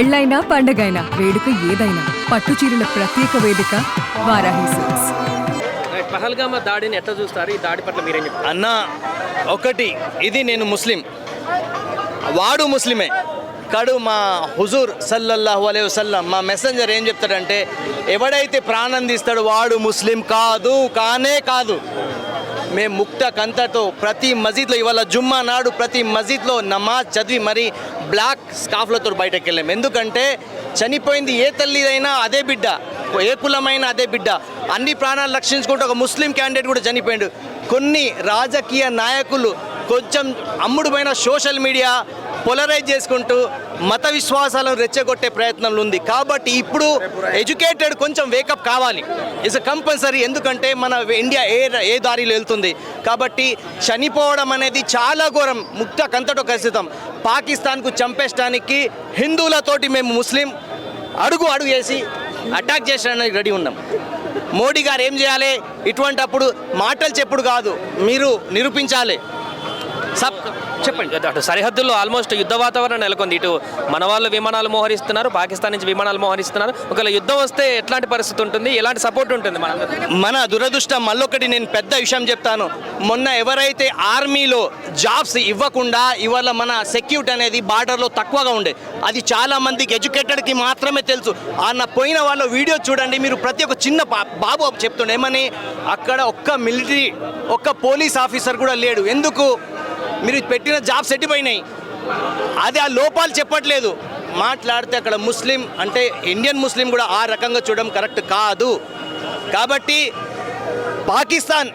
పెళ్ళైనా పండగైనా వేడుక ఏదైనా పట్టుచీరల ప్రత్యేక వేదిక వారాహి సిల్క్స్. పహల్గామా దాడిని ఎట్లా చూస్తారు? ఈ దాడి పట్ల మీరేం చెప్తారు? అన్న ఒకటి, ఇది నేను ముస్లిం, వాడు ముస్లిమే కాడు. మా హుజూర్ సల్లల్లాహు అలైహి వసల్లం మా మెసెంజర్ ఏం చెప్తాడంటే, ఎవడైతే ప్రాణం తీస్తాడో వాడు ముస్లిం కాదు, కానే కాదు. మేము ముక్త కంతతో ప్రతి మసీద్లో, ఇవాళ జుమ్మా నాడు ప్రతి మసీద్లో నమాజ్ చదివి మరి బ్లాక్ స్కాఫ్లతో బయటకు వెళ్ళాం. ఎందుకంటే చనిపోయింది ఏ తల్లిదైనా అదే బిడ్డ, ఏ కులమైనా అదే బిడ్డ. అన్ని ప్రాణాలు రక్షించుకుంటూ ఒక ముస్లిం క్యాండిడేట్ కూడా చనిపోయాడు. కొన్ని రాజకీయ నాయకులు కొంచెం అమ్ముడుమైన సోషల్ మీడియా పోలరైజ్ చేసుకుంటూ మత విశ్వాసాలను రెచ్చగొట్టే ప్రయత్నంలో ఉంది. కాబట్టి ఇప్పుడు ఎడ్యుకేటెడ్ కొంచెం వేకప్ కావాలి, ఇట్స్ కంపల్సరీ. ఎందుకంటే మన ఇండియా ఏ దారిలో వెళ్తుంది. కాబట్టి చనిపోవడం అనేది చాలా ఘోరం. ముక్త కంతటో ఖచ్చితం. పాకిస్తాన్కు చంపేయడానికి హిందువులతోటి మేము ముస్లిం అడుగు వేసి అటాక్ చేసడానికి రెడీ ఉన్నాం. మోడీ గారు ఏం చేయాలి? ఇటువంటప్పుడు మాటలు చెప్పుడు కాదు, మీరు నిరూపించాలి. చెప్పండి. అటు సరిహద్దుల్లో ఆల్మోస్ట్ యుద్ధ వాతావరణం నెలకొంది. ఇటు మన వాళ్ళు విమానాలు మోహరిస్తున్నారు, పాకిస్తాన్ నుంచి విమానాలు మోహరిస్తున్నారు. ఒకవేళ యుద్ధం వస్తే ఎట్లాంటి పరిస్థితి ఉంటుంది, ఎలాంటి సపోర్ట్ ఉంటుంది? మన దురదృష్టం. మళ్ళొకటి నేను పెద్ద విషయం చెప్తాను. మొన్న ఎవరైతే ఆర్మీలో జాబ్స్ ఇవ్వకుండా ఇవాళ మన సెక్యూరిటీ అనేది బార్డర్లో తక్కువగా ఉండే, అది చాలా మందికి ఎడ్యుకేటెడ్కి మాత్రమే తెలుసు. అన్న పోయిన వాళ్ళ వీడియో చూడండి మీరు. ప్రతి ఒక్క చిన్న బాబు చెప్తుండే ఏమని, అక్కడ ఒక్క మిలిటరీ ఒక్క పోలీస్ ఆఫీసర్ కూడా లేడు. ఎందుకు? మీరు పెట్టిన జాబ్స్ ఎట్టిపోయినాయి. అది ఆ లోపాలు చెప్పట్లేదు. మాట్లాడితే అక్కడ ముస్లిం అంటే ఇండియన్ ముస్లిం కూడా ఆ రకంగా చూడడం కరెక్ట్ కాదు. కాబట్టి పాకిస్తాన్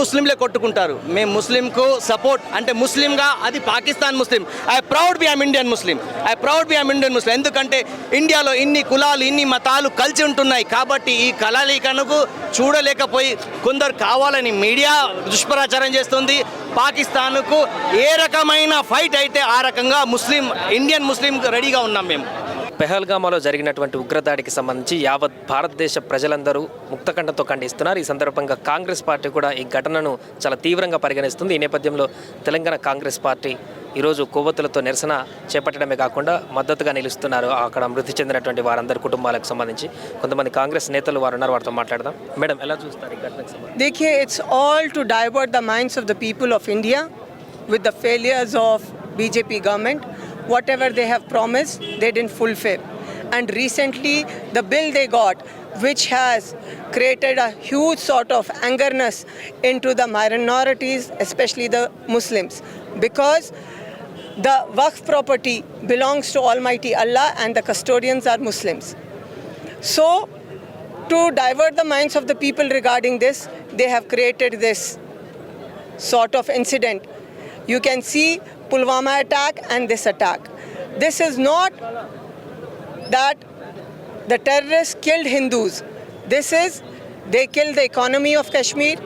ముస్లింలే కొట్టుకుంటారు. మేము ముస్లింకు సపోర్ట్ అంటే ముస్లింగా, అది Pakistan Muslim. I proud be I'm Indian Muslim. ఎందుకంటే ఇండియాలో ఇన్ని కులాలు ఇన్ని మతాలు కలిసి ఉంటున్నాయి. కాబట్టి ఈ కలయికను చూడలేకపోయి కొందరు కావాలని మీడియా దుష్ప్రచారం చేస్తుంది. పాకిస్తాన్కు ఏ రకమైన ఫైట్ అయితే ఆ రకంగా ఇండియన్ ముస్లిం రెడీగా ఉన్నాం మేము. పెహల్గామాలో జరిగినటువంటి ఉగ్రదాడికి సంబంధించి యావత్ భారతదేశ ప్రజలందరూ ముక్తకంఠంతో ఖండిస్తున్నారు. ఈ సందర్భంగా కాంగ్రెస్ పార్టీ కూడా ఈ ఘటనను చాలా తీవ్రంగా పరిగణిస్తుంది. ఈ నేపథ్యంలో తెలంగాణ కాంగ్రెస్ పార్టీ ఈరోజు కొవ్వొత్తులతో నిరసన చేపట్టడమే కాకుండా మద్దతుగా నిలుస్తున్నారు. అక్కడ మృతి చెందినటువంటి వారందరి కుటుంబాలకు సంబంధించి కొంతమంది కాంగ్రెస్ నేతలు వారు ఉన్నారు, వారితో మాట్లాడదాం. మేడం, ఎలా చూస్తారు ఈ ఘటనకు సంబంధించి? देखिए, it's all to divert the minds of the people of India with the failures of BJP government. Whatever they have promised, they didn't fulfill. And recently, the bill they got, which has created a huge sort of angerness into the minorities, especially the Muslims, because the Waqf property belongs to Almighty Allah and the custodians are Muslims. So, to divert the minds of the people regarding this, they have created this sort of incident. You can see Pulwama attack and this attack. This is not that the terrorists killed Hindus. This is, they killed the economy of Kashmir.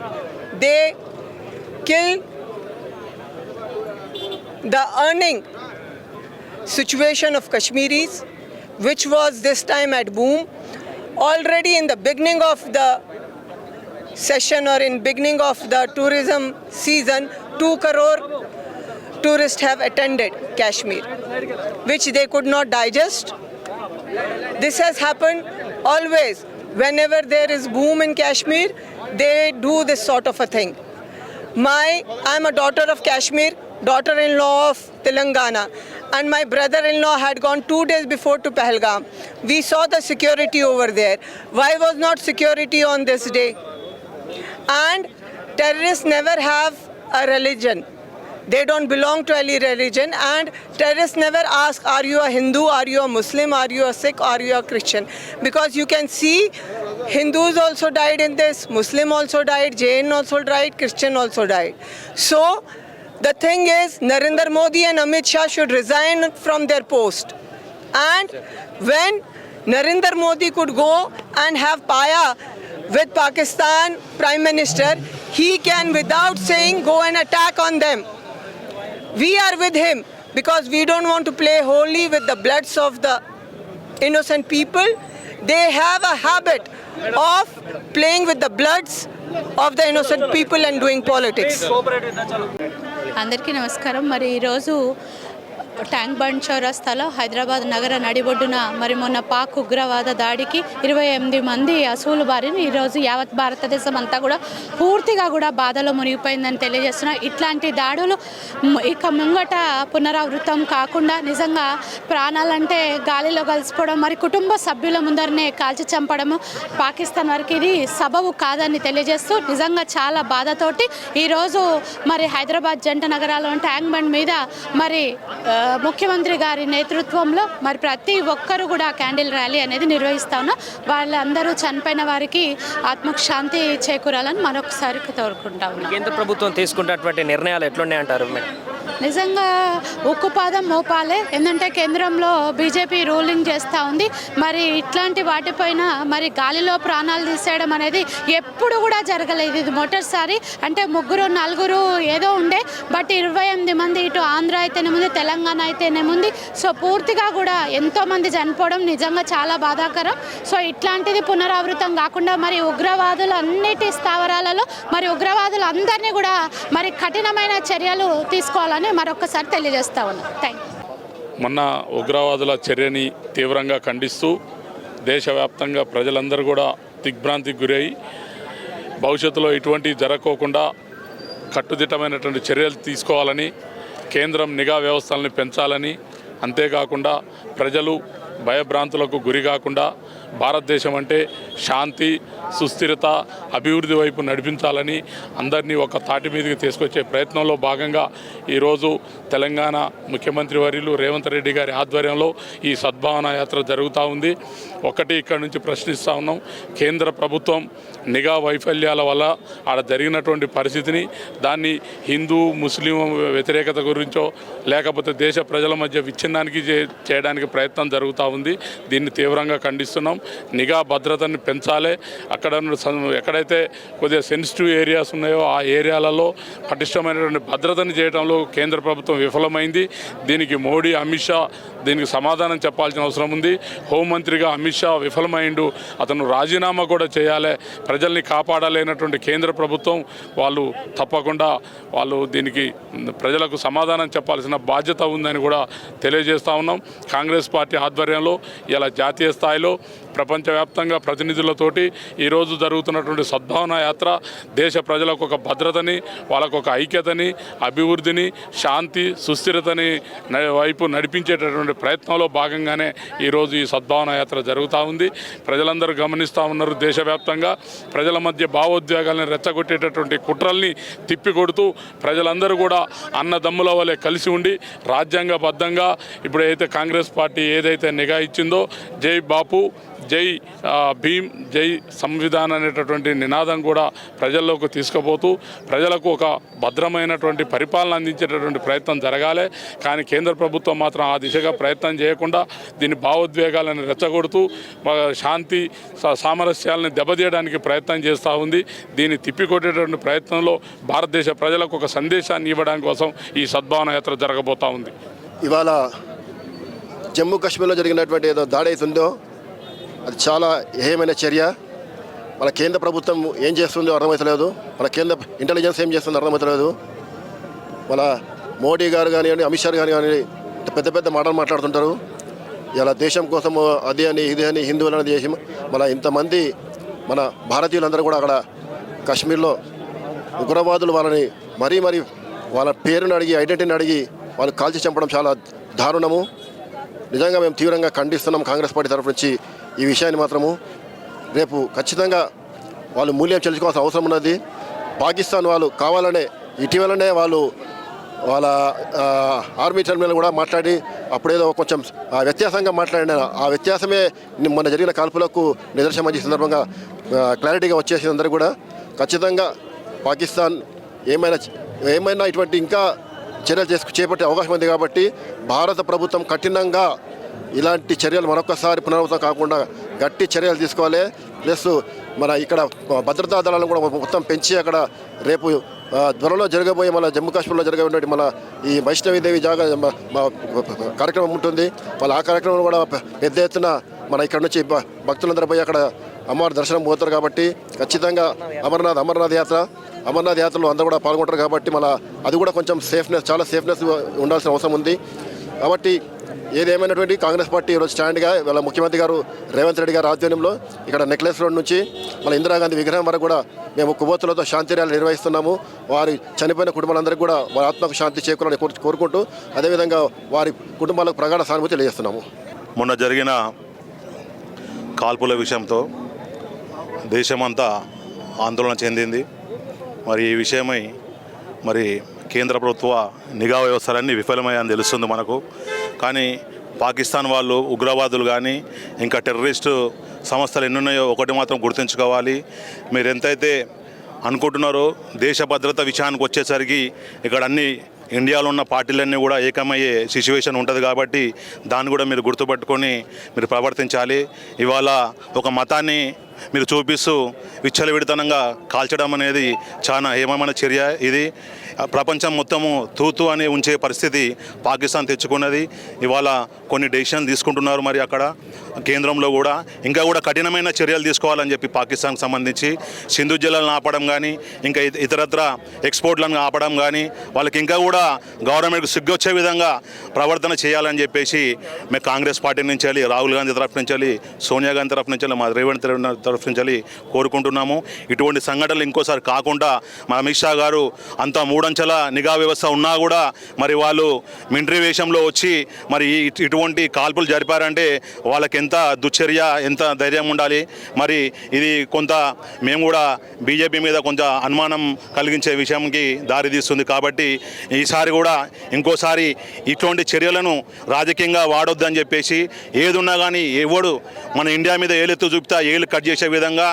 They killed the earning situation of Kashmiris, which was this time at boom. Already in the beginning of the session or in beginning of the tourism season, 2 crore tourists have attended Kashmir, which they could not digest. This has happened always. Whenever there is boom in Kashmir, they do this sort of a thing. I'm a daughter of Kashmir, daughter-in-law of Telangana, and my brother-in-law had gone 2 days before to Pahalgam. We saw the security over there. Why was not security on this day? And terrorists never have a religion. They don't belong to any religion, and terrorists never ask, are you a Hindu, are you a Muslim, are you a Sikh, are you a Christian? Because you can see Hindus also died in this, Muslim also died, Jain also died, Christian also died. So the thing is, Narendra Modi and Amit Shah should resign from their post. And when Narendra Modi could go and have paya with Pakistan Prime Minister, he can without saying go and attack on them. We are with him because we don't want to play holy with the bloods of the innocent people. They have a habit of playing with the bloods of the innocent people and doing politics. అందరికీ నమస్కారం. మరి ఈరోజు tank bund చౌరస్తాలో హైదరాబాద్ నగర నడిబొడ్డున మరి మొన్న పాక్ ఉగ్రవాద దాడికి 28 మంది అసూలు బారిన ఈరోజు యావత్ భారతదేశం అంతా కూడా పూర్తిగా కూడా బాధలో మునిగిపోయిందని తెలియజేస్తున్నారు. ఇట్లాంటి దాడులు ఇక ముంగట పునరావృతం కాకుండా నిజంగా ప్రాణాలంటే గాలిలో కలిసిపోవడం, మరి కుటుంబ సభ్యుల ముందరనే కాల్చి చంపడము పాకిస్తాన్ వరకు ఇది సబబు కాదని తెలియజేస్తూ నిజంగా చాలా బాధతోటి ఈరోజు మరి హైదరాబాద్ జంట నగరాల్లో ట్యాంక్ బండ్ మీద మరి ముఖ్యమంత్రి గారి నేతృత్వంలో మరి ప్రతి ఒక్కరు కూడా క్యాండిల్ ర్యాలీ అనేది నిర్వహిస్తా ఉన్నాం. వాళ్ళందరూ చనిపోయిన వారికి ఆత్మకు శాంతి చేకూరాలని మరొకసారి కోరుకుంటా ఉన్నాం. కేంద్ర ప్రభుత్వం తీసుకున్నటువంటి నిర్ణయాలు ఎట్లున్నాయంటారు మేడం? నిజంగా ఉక్కుపాదం మోపాలే, ఎందుకంటే కేంద్రంలో బీజేపీ రూలింగ్ చేస్తూ ఉంది. మరి ఇట్లాంటి వాటిపైన మరి గాలిలో ప్రాణాలు తీసేయడం అనేది ఎప్పుడు కూడా జరగలేదు. ఇది మొదటిసారి. అంటే 3-4 ఏదో ఉండే, బట్ 28 మంది ఇటు ఆంధ్ర అయితేనేముంది, తెలంగాణ అయితేనేముంది. సో పూర్తిగా కూడా ఎంతోమంది చనిపోవడం నిజంగా చాలా బాధాకరం. సో ఇట్లాంటిది పునరావృతం కాకుండా మరి ఉగ్రవాదులు అన్నిటి స్థావరాలలో మరి ఉగ్రవాదులందరినీ కూడా మరి కఠినమైన చర్యలు తీసుకోవాలని మరొకసారి తెలియజేస్తా ఉన్నాం. Thank you. మొన్న ఉగ్రవాదుల చర్యని తీవ్రంగా ఖండిస్తూ దేశవ్యాప్తంగా ప్రజలందరూ కూడా దిగ్భ్రాంతికి గురై భవిష్యత్తులో ఇటువంటి జరగకోకుండా కట్టుదిట్టమైనటువంటి చర్యలు తీసుకోవాలని, కేంద్రం నిఘా వ్యవస్థలను పెంచాలని, అంతేకాకుండా ప్రజలు భయభ్రాంతులకు గురి కాకుండా భారతదేశం అంటే శాంతి, సుస్థిరత, అభివృద్ధి వైపు నడిపించాలని అందరినీ ఒక తాటి మీదకి తీసుకొచ్చే ప్రయత్నంలో భాగంగా ఈరోజు తెలంగాణ ముఖ్యమంత్రి వర్యులు రేవంత్ రెడ్డి గారి ఆధ్వర్యంలో ఈ సద్భావన యాత్ర జరుగుతూ ఉంది. ఒకటి ఇక్కడ నుంచి ప్రశ్నిస్తూ ఉన్నాం, కేంద్ర ప్రభుత్వం నిఘా వైఫల్యాల వల్ల ఆడ జరిగినటువంటి పరిస్థితిని దాన్ని హిందూ ముస్లిం వ్యతిరేకత గురించో లేకపోతే దేశ ప్రజల మధ్య విచ్ఛిన్నానికి చేయడానికి ప్రయత్నం జరుగుతూ ఉంది. దీన్ని తీవ్రంగా ఖండిస్తున్నాం. నిఘా భద్రతని పెంచాలి. అక్కడ ఎక్కడైతే కొద్దిగా సెన్సిటివ్ ఏరియాస్ ఉన్నాయో ఆ ఏరియాలలో పటిష్టమైనటువంటి భద్రతని చేయడంలో కేంద్ర ప్రభుత్వం విఫలమైంది. దీనికి మోడీ, అమిత్ షా దీనికి సమాధానం చెప్పాల్సిన అవసరం ఉంది. హోంమంత్రిగా అమిత్ షా విఫలమైండు, అతను రాజీనామా కూడా చేయాలి. ప్రజల్ని కాపాడలేనటువంటి కేంద్ర ప్రభుత్వం వాళ్ళు తప్పకుండా దీనికి ప్రజలకు సమాధానం చెప్పాల్సిన బాధ్యత ఉందని కూడా తెలియజేస్తూ ఉన్నాం. కాంగ్రెస్ పార్టీ ఆధ్వర్యంలో ఇలా జాతీయ స్థాయిలో ప్రపంచవ్యాప్తంగా ప్రతినిధులతోటి ఈరోజు జరుగుతున్నటువంటి సద్భావన యాత్ర దేశ ప్రజలకు ఒక భద్రతని, వాళ్ళకు ఒక ఐక్యతని, అభివృద్ధిని, శాంతి, సుస్థిరతని వైపు నడిపించేటటువంటి ప్రయత్నంలో భాగంగానే ఈరోజు ఈ సద్భావన యాత్ర జరుగుతూ ఉంది. ప్రజలందరూ గమనిస్తూ ఉన్నారు. దేశవ్యాప్తంగా ప్రజల మధ్య భావోద్వేగాలను రెచ్చగొట్టేటటువంటి కుట్రల్ని తిప్పికొడుతూ ప్రజలందరూ కూడా అన్నదమ్ముల వలె కలిసి ఉండి రాజ్యాంగబద్ధంగా ఇప్పుడైతే కాంగ్రెస్ పార్టీ ఏదైతే నిఘా ఇచ్చిందో జై బాపు, జై భీమ్, జై సంవిధాన్ అనేటటువంటి నినాదం కూడా ప్రజల్లోకి తీసుకుపోతూ ప్రజలకు ఒక భద్రమైనటువంటి పరిపాలన అందించేటటువంటి ప్రయత్నం జరగాలి. కానీ కేంద్ర ప్రభుత్వం మాత్రం ఆ దిశగా ప్రయత్నం చేయకుండా దీని భావోద్వేగాలను రెచ్చగొడుతూ శాంతి సామరస్యాలను దెబ్బతీయడానికి ప్రయత్నం చేస్తూ ఉంది. దీన్ని తిప్పికొట్టేటువంటి ప్రయత్నంలో భారతదేశ ప్రజలకు ఒక సందేశాన్ని ఇవ్వడానికి కోసం ఈ సద్భావన యాత్ర జరగబోతూ ఉంది. ఇవాళ జమ్మూ కాశ్మీర్లో జరిగినటువంటి ఏదో దాడి అవుతుందో అది చాలా ఏమైన చర్య. మన కేంద్ర ప్రభుత్వం ఏం చేస్తుందో అర్థమవుతలేదు, మన కేంద్ర ఇంటెలిజెన్స్ ఏం చేస్తుందో అర్థమవుతలేదు. మన మోడీ గారు కానివ్వండి, అమిత్ షా గారు కానీ పెద్ద పెద్ద మాటలు మాట్లాడుతుంటారు. ఇలా దేశం కోసం అది అని ఇది అని హిందువులను దేశం మన ఇంతమంది మన భారతీయులందరూ కూడా అక్కడ కాశ్మీర్లో ఉగ్రవాదులు వాళ్ళని మరీ వాళ్ళ పేరుని అడిగి, ఐడెంటిటీని అడిగి వాళ్ళు కాల్చి చంపడం చాలా దారుణము. నిజంగా మేము తీవ్రంగా ఖండిస్తున్నాం కాంగ్రెస్ పార్టీ తరఫు నుంచి ఈ విషయాన్ని. మాత్రము రేపు ఖచ్చితంగా వాళ్ళు మూల్యం చెల్లించుకోవాల్సిన అవసరం ఉన్నది. పాకిస్తాన్ వాళ్ళు కావాలనే ఇటీవలనే వాళ్ళ ఆర్మీ టర్మినల్ కూడా మాట్లాడి అప్పుడేదో కొంచెం వ్యత్యాసంగా మాట్లాడిన ఆ వ్యత్యాసమే మొన్న జరిగిన కాల్పులకు నిదర్శనం ఈ సందర్భంగా క్లారిటీగా వచ్చేసింది అందరూ కూడా. ఖచ్చితంగా పాకిస్తాన్ ఏమైనా ఇటువంటి ఇంకా చర్యలు చేపట్టే అవకాశం ఉంది. కాబట్టి భారత ప్రభుత్వం కఠినంగా ఇలాంటి చర్యలు మరొకసారి పునరావృతం కాకుండా గట్టి చర్యలు తీసుకోవాలి. ప్లస్ మన ఇక్కడ భద్రతా దళాలను కూడా మొత్తం పెంచి అక్కడ రేపు త్వరలో జరగబోయే మన జమ్మూ కాశ్మీర్లో జరగబోయే మన ఈ వైష్ణవీదేవి కార్యక్రమం ఉంటుంది. మళ్ళీ ఆ కార్యక్రమం కూడా పెద్ద ఎత్తున మన ఇక్కడ నుంచి భక్తులందరూ పోయి అక్కడ అమ్మవారి దర్శనం పోతారు. కాబట్టి ఖచ్చితంగా అమర్నాథ్ యాత్రలో అందరూ కూడా పాల్గొంటారు. కాబట్టి మళ్ళీ అది కూడా కొంచెం చాలా సేఫ్నెస్ ఉండాల్సిన అవసరం ఉంది. కాబట్టి ఏదేమైనటువంటి కాంగ్రెస్ పార్టీ ఈరోజు స్టాండ్గా వాళ్ళ ముఖ్యమంత్రి గారు రేవంత్ రెడ్డి గారి ఆధ్వర్యంలో ఇక్కడ నెక్లెస్ రోడ్ నుంచి మన ఇందిరాగాంధీ విగ్రహం వరకు కూడా మేము కొవ్వొత్తులతో శాంతి ర్యాలీ నిర్వహిస్తున్నాము. వారి చనిపోయిన కుటుంబాలందరికీ కూడా వారి ఆత్మకు శాంతి చేకూరాలని కోరుకుంటూ అదేవిధంగా వారి కుటుంబాలకు ప్రగాఢ సానుభూతి తెలియజేస్తున్నాము. మొన్న జరిగిన కాల్పుల విషయంతో దేశమంతా ఆందోళన చెందింది. మరి ఈ విషయమై మరి కేంద్ర ప్రభుత్వ నిఘా వ్యవస్థలన్నీ విఫలమయ్యాయని తెలుస్తుంది మనకు. కానీ పాకిస్తాన్ వాళ్ళు ఉగ్రవాదులు కానీ ఇంకా టెర్రరిస్టు సంస్థలు ఎన్నున్నాయో ఒకటి మాత్రం గుర్తుంచుకోవాలి. మీరు ఎంతైతే అనుకుంటున్నారో దేశ భద్రత విషయానికి వచ్చేసరికి ఇక్కడ అన్ని ఇండియాలో ఉన్న పార్టీలన్నీ కూడా ఏకమయ్యే సిచ్యువేషన్ ఉంటుంది. కాబట్టి దాన్ని కూడా మీరు గుర్తుపెట్టుకొని మీరు ప్రవర్తించాలి. ఇవాళ ఒక మతాన్ని మీరు చూపిస్తూ విచ్చలవిడితనంగా కాల్చడం అనేది చాలా హేమమైన చర్య. ఇది ప్రపంచం మొత్తము తూతూ అని ఉంచే పరిస్థితి పాకిస్తాన్ తెచ్చుకున్నది. ఇవాళ కొన్ని డెసిషన్ తీసుకుంటున్నారు. మరి అక్కడ కేంద్రంలో కూడా ఇంకా కూడా కఠినమైన చర్యలు తీసుకోవాలని చెప్పి పాకిస్తాన్కి సంబంధించి సింధు జలాలను ఆపడం కానీ ఇంకా ఇతరత్ర ఎక్స్పోర్ట్లను ఆపడం కానీ వాళ్ళకి ఇంకా కూడా గవర్నమెంట్కి సిగ్గొచ్చే విధంగా ప్రవర్తన చేయాలని చెప్పేసి మేము కాంగ్రెస్ పార్టీ నుంచి వెళ్ళి రాహుల్ గాంధీ తరఫు నుంచి వెళ్ళి సోనియా గాంధీ తరఫు నుంచి వెళ్ళి మా రేవంత్ తరఫు నుంచి వెళ్ళి కోరుకుంటున్నాము. ఇటువంటి సంఘటనలు ఇంకోసారి కాకుండా మా అమిత్ షా గారు అంత మూడంచెల నిఘా వ్యవస్థ ఉన్నా కూడా మరి వాళ్ళు మిలిటరీ వేషంలో వచ్చి మరి ఇటువంటి కాల్పులు జరిపారంటే వాళ్ళకి ఎంత దుశ్చర్య ఎంత ధైర్యం ఉండాలి. మరి ఇది కొంత మేము కూడా బీజేపీ మీద కొంత అనుమానం కలిగించే విషయంకి దారితీస్తుంది. కాబట్టి ఈసారి కూడా ఇంకోసారి ఇటువంటి చర్యలను రాజకీయంగా వాడొద్దని చెప్పేసి ఏదున్నా కానీ ఎవడు మన ఇండియా మీద ఏలెత్తు చూపుతా ఏళ్ళు కట్ చేసే విధంగా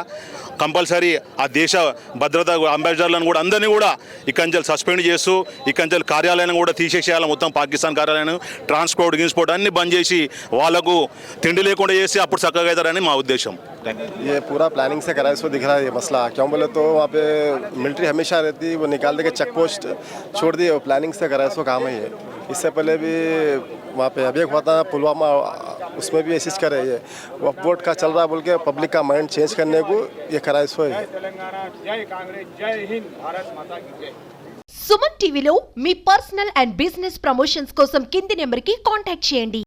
కంపల్సరీ ఆ దేశ భద్రత అంబాసిడర్లను కూడా అందరినీ కూడా ఇక్కడి సస్పెండ్ చేస్తూ ఇక్కడి కార్యాలయాన్ని కూడా తీసేసేయాలి. మొత్తం పాకిస్తాన్ కార్యాలయం ట్రాన్స్పోర్ట్ గిన్స్పోర్ట్ అన్ని బంద్ చేసి వాళ్ళకు తిండి లేకుండా చేసి అప్పుడు చక్కగా అవుతారని మా ఉద్దేశం. ये पूरा प्लानिंग से करा है, इसको दिख रहा है ये मसला. क्यों बोले तो वहाँ पे मिलिट्री हमेशा रहती, वो निकाल दे के चेक पोस्ट छोड़ दिए. वो प्लानिंग से करा है, इसको काम है ये. इससे पहले भी वहाँ पे अभी एक हुआ था पुलवामा, उसमें भी ऐसी करे ये वो वोट का चल रहा बोल के पब्लिक का माइंड चेंज करने को ये करा है. इसको సుమన్ టీవీలో మీ పర్సనల్ అండ్ బిజినెస్ ప్రమోషన్స్ కోసం కింది నెంబర్కి కాంటాక్ట్ చేయండి.